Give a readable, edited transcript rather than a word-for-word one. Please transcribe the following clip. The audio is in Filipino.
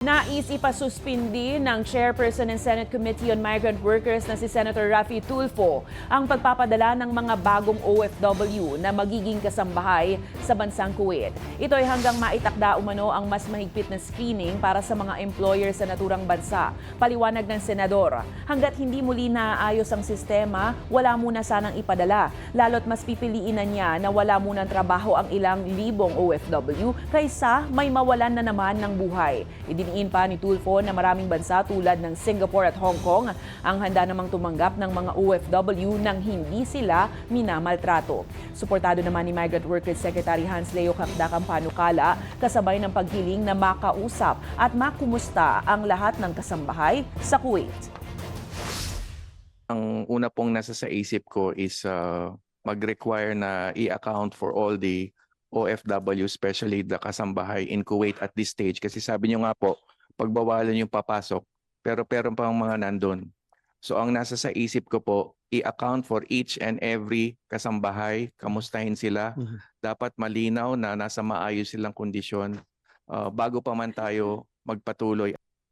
Nais ipasuspindi ng Chairperson ng Senate Committee on Migrant Workers na si Senator Raffy Tulfo ang pagpapadala ng mga bagong OFW na magiging kasambahay sa bansang Kuwait. Ito ay hanggang maitakda umano ang mas mahigpit na screening para sa mga employer sa naturang bansa. Paliwanag ng senador, hanggat hindi muli naayos ang sistema, wala muna sanang ipadala. Lalo't mas pipiliin na niya na wala munang trabaho ang ilang libong OFW kaysa may mawalan na naman ng buhay. Idiniin pa ni Tulfo na maraming bansa tulad ng Singapore at Hong Kong ang handa namang tumanggap ng mga OFW nang hindi sila minamaltrato. Suportado naman ni Migrant Workers Secretary Hans Leo Kakdakang panukala kasabay ng paghiling na makausap at makumusta ang lahat ng kasambahay sa Kuwait. Ang una pong nasa sa isip ko is mag-require na i-account for all the OFW, especially the kasambahay in Kuwait at this stage. Kasi sabi niyo nga po, pagbawalan yung papasok, pero pang mga nandun. So ang nasa sa isip ko po, i-account for each and every kasambahay, kamustahin sila. Dapat malinaw na nasa maayos silang kondisyon bago pa man tayo magpatuloy.